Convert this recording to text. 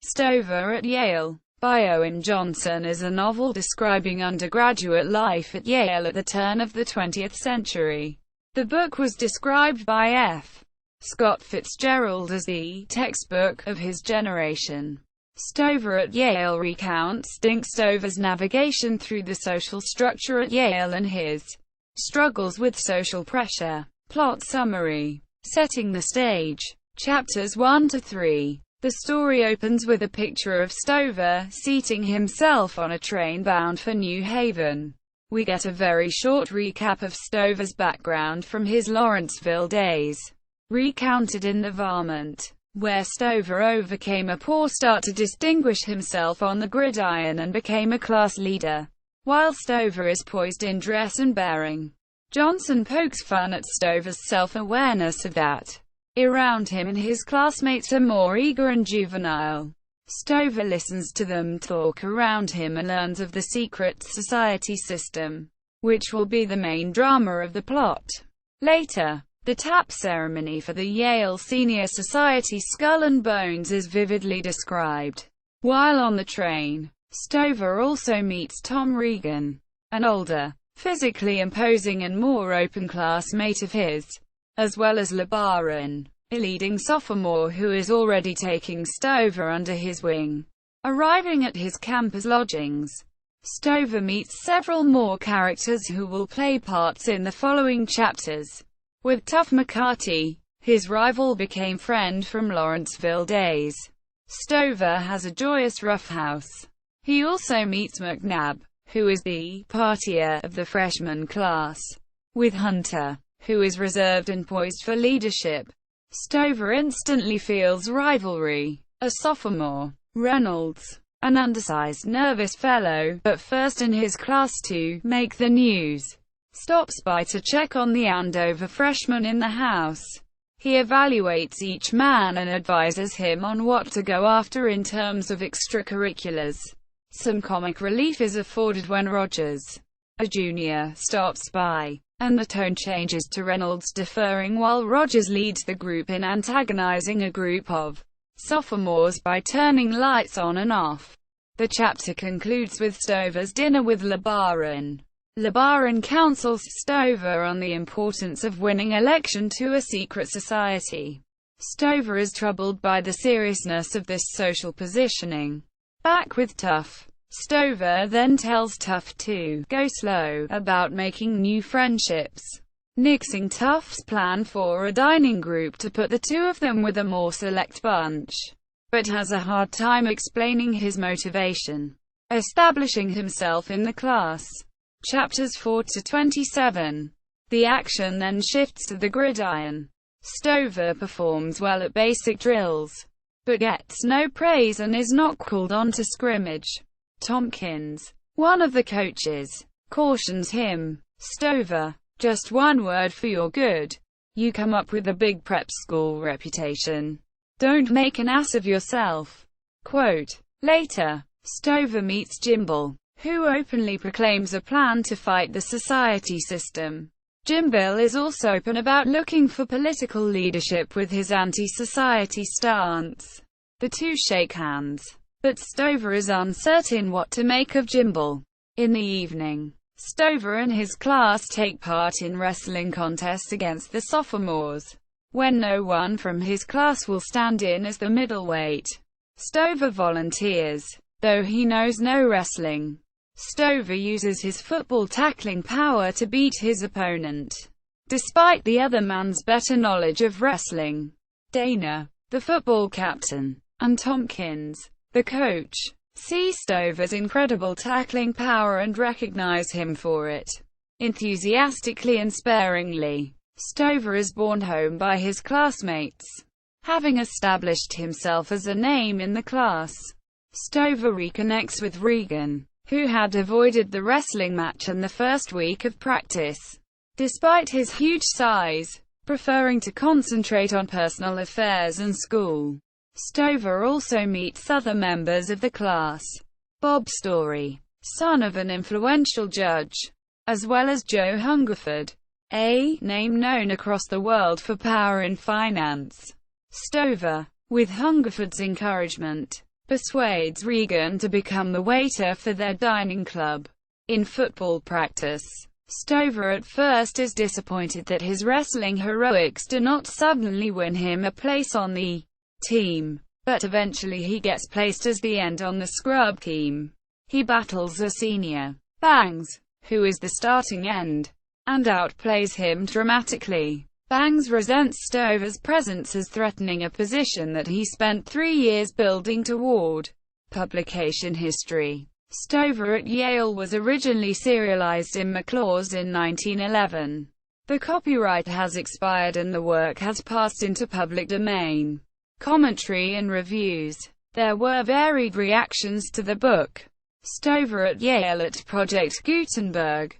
Stover at Yale, by Owen Johnson, is a novel describing undergraduate life at Yale at the turn of the 20th century. The book was described by F. Scott Fitzgerald as the textbook of his generation. Stover at Yale recounts Dink Stover's navigation through the social structure at Yale and his struggles with social pressure. Plot summary. Setting the stage. Chapters 1 to 3. The story opens with a picture of Stover seating himself on a train bound for New Haven. We get a very short recap of Stover's background from his Lawrenceville days, recounted in the varmint, where Stover overcame a poor start to distinguish himself on the gridiron and became a class leader. While Stover is poised in dress and bearing, Johnson pokes fun at Stover's self-awareness of that around him and his classmates are more eager and juvenile. Stover listens to them talk around him and learns of the secret society system, which will be the main drama of the plot. Later, the tap ceremony for the Yale Senior Society Skull and Bones is vividly described. While on the train, Stover also meets Tom Regan, an older, physically imposing and more open classmate of his, as well as LeBaron, a leading sophomore who is already taking Stover under his wing. Arriving at his campus lodgings, Stover meets several more characters who will play parts in the following chapters. With Tough McCarty, his rival became friend from Lawrenceville days. Stover has a joyous roughhouse. He also meets McNabb, who is the partier of the freshman class. With Hunter, who is reserved and poised for leadership, Stover instantly feels rivalry. A sophomore, Reynolds, an undersized nervous fellow, but first in his class to make the news, stops by to check on the Andover freshman in the house. He evaluates each man and advises him on what to go after in terms of extracurriculars. Some comic relief is afforded when Rogers, a junior, stops by, and the tone changes to Reynolds deferring while Rogers leads the group in antagonizing a group of sophomores by turning lights on and off. The chapter concludes with Stover's dinner with LeBaron. LeBaron counsels Stover on the importance of winning election to a secret society. Stover is troubled by the seriousness of this social positioning. Back with Tough, Stover then tells Tough to go slow about making new friendships, nixing Tough's plan for a dining group to put the two of them with a more select bunch, but has a hard time explaining his motivation. Establishing himself in the class. Chapters 4 to 27. The action then shifts to the gridiron. Stover performs well at basic drills, but gets no praise and is not called on to scrimmage. Tompkins, one of the coaches, cautions him, "Stover, just one word for your good. You come up with a big prep school reputation. Don't make an ass of yourself." Quote. Later, Stover meets Jimble, who openly proclaims a plan to fight the society system. Jimble is also open about looking for political leadership with his anti-society stance. The two shake hands, but Stover is uncertain what to make of Jimble. In the evening, Stover and his class take part in wrestling contests against the sophomores. When no one from his class will stand in as the middleweight, Stover volunteers, though he knows no wrestling. Stover uses his football tackling power to beat his opponent, despite the other man's better knowledge of wrestling. Dana, the football captain, and Tompkins, the coach, see Stover's incredible tackling power and recognize him for it. Enthusiastically and sparingly, Stover is borne home by his classmates. Having established himself as a name in the class, Stover reconnects with Regan, who had avoided the wrestling match in the first week of practice, despite his huge size, preferring to concentrate on personal affairs and school. Stover also meets other members of the class. Bob Story, son of an influential judge, as well as Joe Hungerford, a name known across the world for power in finance. Stover, with Hungerford's encouragement, persuades Regan to become the waiter for their dining club. In football practice, Stover at first is disappointed that his wrestling heroics do not suddenly win him a place on the team, but eventually he gets placed as the end on the scrub team. He battles a senior, Bangs, who is the starting end, and outplays him dramatically. Bangs resents Stover's presence as threatening a position that he spent 3 years building toward. Publication history. Stover at Yale was originally serialized in McLaws in 1911. The copyright has expired and the work has passed into public domain. Commentary and reviews. There were varied reactions to the book. Stover at Yale at Project Gutenberg.